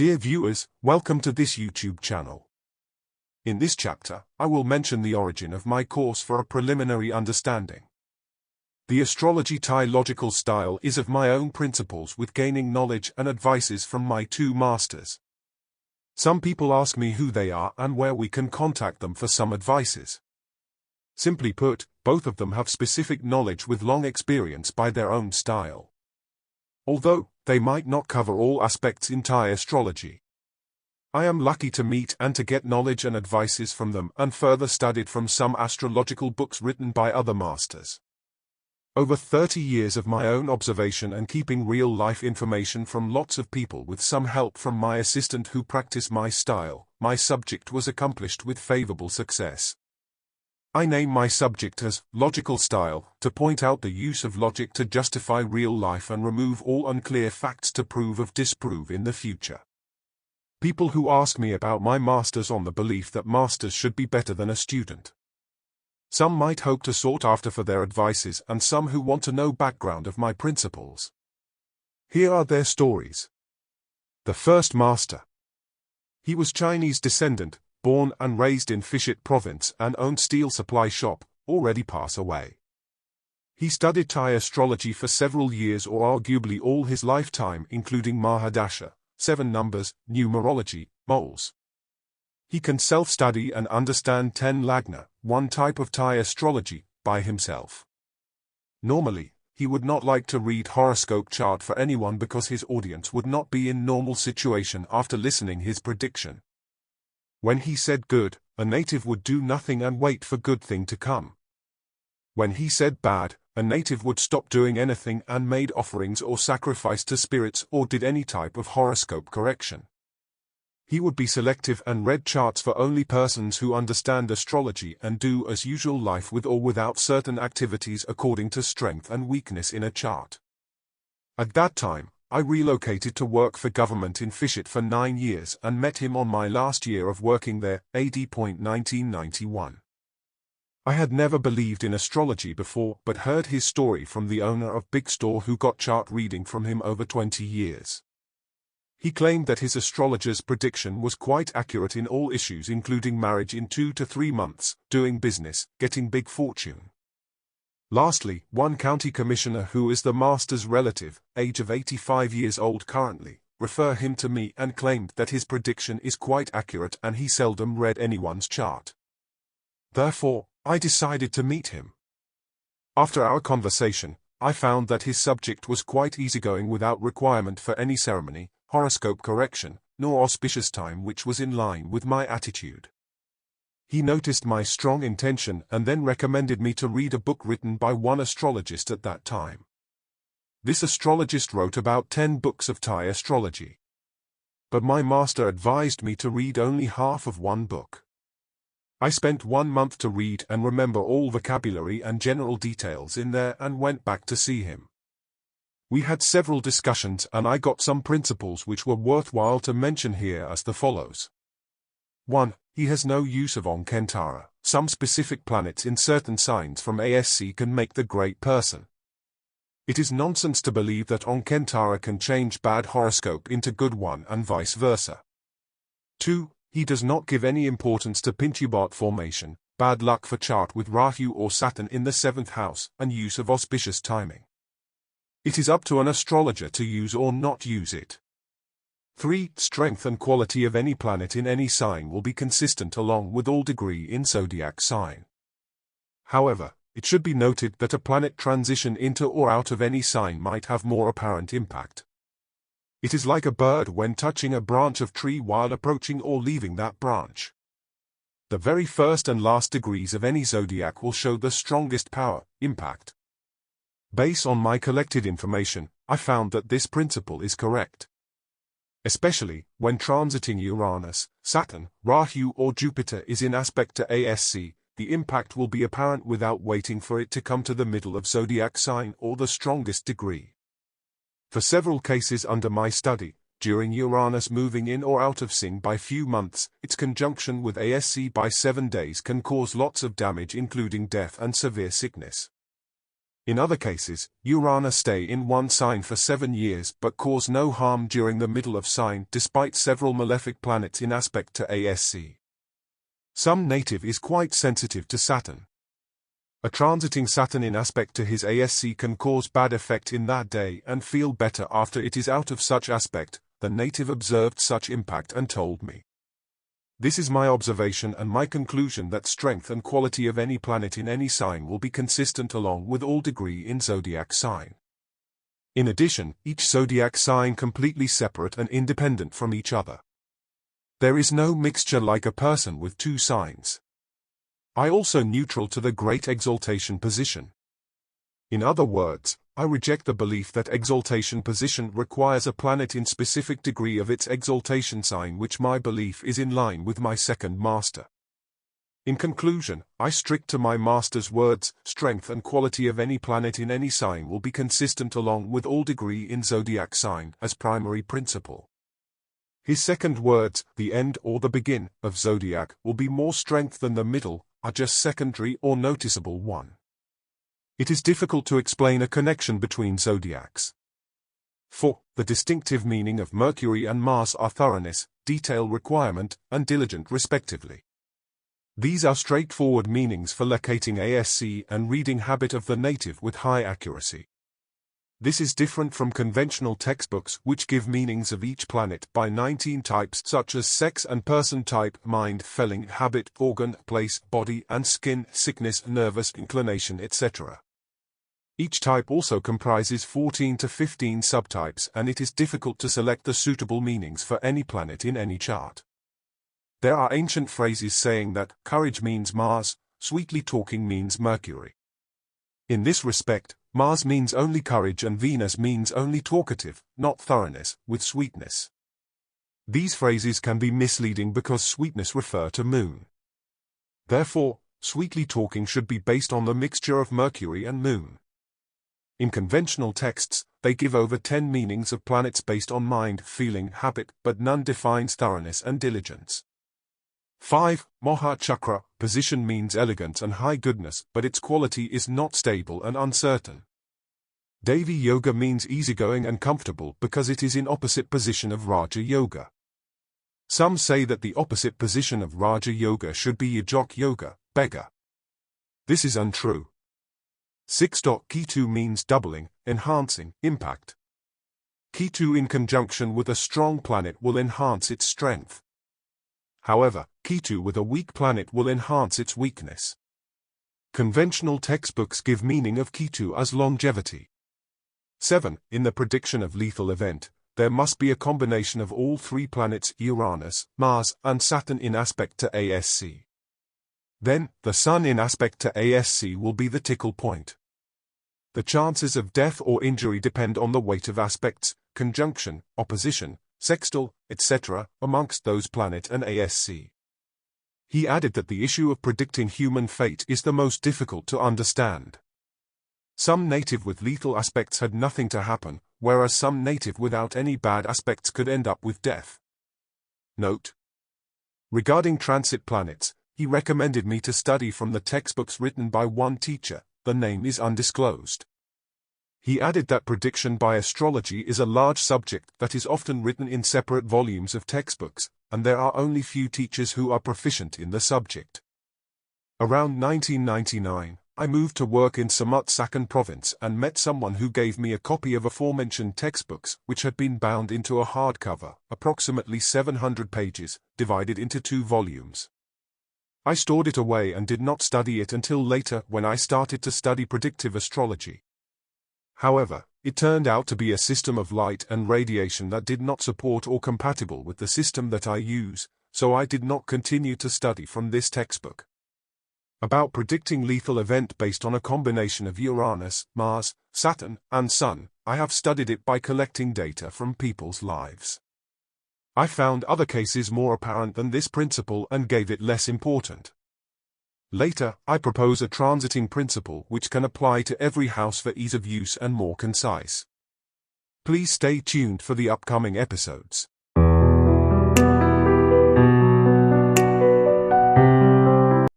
Dear viewers, welcome to this YouTube channel. In this chapter, I will mention the origin of my course for a preliminary understanding. The Astrology Thai Logical Style is of my own principles with gaining knowledge and advices from my two masters. Some people ask me who they are and where we can contact them for some advices. Simply put, both of them have specific knowledge with long experience by their own style. Although they might not cover all aspects in Thai astrology, I am lucky to meet and to get knowledge and advices from them and further studied from some astrological books written by other masters. Over 30 years of my own observation and keeping real-life information from lots of people with some help from my assistant who practice my style, my subject was accomplished with favorable success. I name my subject as Logical Style to point out the use of logic to justify real life and remove all unclear facts to prove or disprove in the future. People who ask me about my masters on the belief that masters should be better than a student. Some might hope to sought after for their advices and some who want to know background of my principles. Here are their stories. The first master. He was Chinese descendant, born and raised in Phishet province and owned steel supply shop, already pass away. He studied Thai astrology for several years or arguably all his lifetime including Mahadasha, 7 numbers, numerology, moles. He can self-study and understand 10 lagna, one type of Thai astrology, by himself. Normally, he would not like to read horoscope chart for anyone because his audience would not be in normal situation after listening his prediction. When he said good, a native would do nothing and wait for good thing to come. When he said bad, a native would stop doing anything and made offerings or sacrifice to spirits or did any type of horoscope correction. He would be selective and read charts for only persons who understand astrology and do as usual life with or without certain activities according to strength and weakness in a chart. At that time, I relocated to work for government in Phishet for 9 years and met him on my last year of working there, AD.1991. I had never believed in astrology before but heard his story from the owner of big store who got chart reading from him over 20 years. He claimed that his astrologer's prediction was quite accurate in all issues including marriage in 2 to 3 months, doing business, getting big fortune. Lastly, one county commissioner who is the master's relative, age of 85 years old currently, referred him to me and claimed that his prediction is quite accurate and he seldom read anyone's chart. Therefore, I decided to meet him. After our conversation, I found that his subject was quite easygoing without requirement for any ceremony, horoscope correction, nor auspicious time which was in line with my attitude. He noticed my strong intention and then recommended me to read a book written by one astrologist at that time. This astrologist wrote about 10 books of Thai astrology. But my master advised me to read only half of one book. I spent 1 month to read and remember all vocabulary and general details in there and went back to see him. We had several discussions and I got some principles which were worthwhile to mention here as the follows. 1. He has no use of Onkentara. Some specific planets in certain signs from ASC can make the great person. It is nonsense to believe that Onkentara can change bad horoscope into good one and vice versa. 2. He does not give any importance to Pintubat formation, bad luck for chart with Rahu or Saturn in the 7th house, and use of auspicious timing. It is up to an astrologer to use or not use it. 3. Strength and quality of any planet in any sign will be consistent along with all degree in zodiac sign. However, it should be noted that a planet transition into or out of any sign might have more apparent impact. It is like a bird when touching a branch of tree while approaching or leaving that branch. The very first and last degrees of any zodiac will show the strongest power, impact. Based on my collected information, I found that this principle is correct. Especially, when transiting Uranus, Saturn, Rahu or Jupiter is in aspect to ASC, the impact will be apparent without waiting for it to come to the middle of zodiac sign or the strongest degree. For several cases under my study, during Uranus moving in or out of sync by few months, its conjunction with ASC by 7 days can cause lots of damage including death and severe sickness. In other cases, Uranus stay in one sign for 7 years but cause no harm during the middle of sign despite several malefic planets in aspect to ASC. Some native is quite sensitive to Saturn. A transiting Saturn in aspect to his ASC can cause bad effect in that day and feel better after it is out of such aspect. The native observed such impact and told me. This is my observation and my conclusion that strength and quality of any planet in any sign will be consistent along with all degree in zodiac sign. In addition, each zodiac sign completely separate and independent from each other. There is no mixture like a person with 2 signs. I also neutral to the great exaltation position. In other words, I reject the belief that exaltation position requires a planet in specific degree of its exaltation sign, which my belief is in line with my second master. In conclusion, I stick to my master's words, strength and quality of any planet in any sign will be consistent along with all degree in zodiac sign as primary principle. His second words, the end or the begin of zodiac will be more strength than the middle, are just secondary or noticeable one. It is difficult to explain a connection between zodiacs. For the distinctive meaning of Mercury and Mars are thoroughness, detail requirement, and diligent respectively. These are straightforward meanings for locating ASC and reading habit of the native with high accuracy. This is different from conventional textbooks which give meanings of each planet by 19 types such as sex and person type, mind, feeling, habit, organ, place, body and skin, sickness, nervous inclination, etc. Each type also comprises 14 to 15 subtypes and it is difficult to select the suitable meanings for any planet in any chart. There are ancient phrases saying that courage means Mars, sweetly talking means Mercury. In this respect, Mars means only courage and Venus means only talkative, not thoroughness, with sweetness. These phrases can be misleading because sweetness refer to moon. Therefore, sweetly talking should be based on the mixture of Mercury and moon. In conventional texts, they give over 10 meanings of planets based on mind, feeling, habit, but none defines thoroughness and diligence. 5. Moha Chakra, position means elegance and high goodness, but its quality is not stable and uncertain. Devi Yoga means easygoing and comfortable because it is in opposite position of Raja Yoga. Some say that the opposite position of Raja Yoga should be Yajok Yoga, beggar. This is untrue. 6. Ketu means doubling, enhancing, impact. Ketu in conjunction with a strong planet will enhance its strength. However, Ketu with a weak planet will enhance its weakness. Conventional textbooks give meaning of Ketu as longevity. 7. In the prediction of lethal event, there must be a combination of all 3 planets Uranus, Mars, and Saturn in aspect to ASC. Then, the Sun in aspect to ASC will be the tickle point. The chances of death or injury depend on the weight of aspects, conjunction, opposition, sextile, etc., amongst those planet and ASC. He added that the issue of predicting human fate is the most difficult to understand. Some native with lethal aspects had nothing to happen, whereas some native without any bad aspects could end up with death. Note: regarding transit planets, he recommended me to study from the textbooks written by one teacher, the name is undisclosed. He added that prediction by astrology is a large subject that is often written in separate volumes of textbooks, and there are only few teachers who are proficient in the subject. Around 1999, I moved to work in Samut Sakhon province and met someone who gave me a copy of aforementioned textbooks which had been bound into a hardcover, approximately 700 pages, divided into 2 volumes. I stored it away and did not study it until later when I started to study predictive astrology. However, it turned out to be a system of light and radiation that did not support or compatible with the system that I use, so I did not continue to study from this textbook. About predicting lethal event based on a combination of Uranus, Mars, Saturn, and Sun, I have studied it by collecting data from people's lives. I found other cases more apparent than this principle and gave it less important. Later, I propose a transiting principle which can apply to every house for ease of use and more concise. Please stay tuned for the upcoming episodes.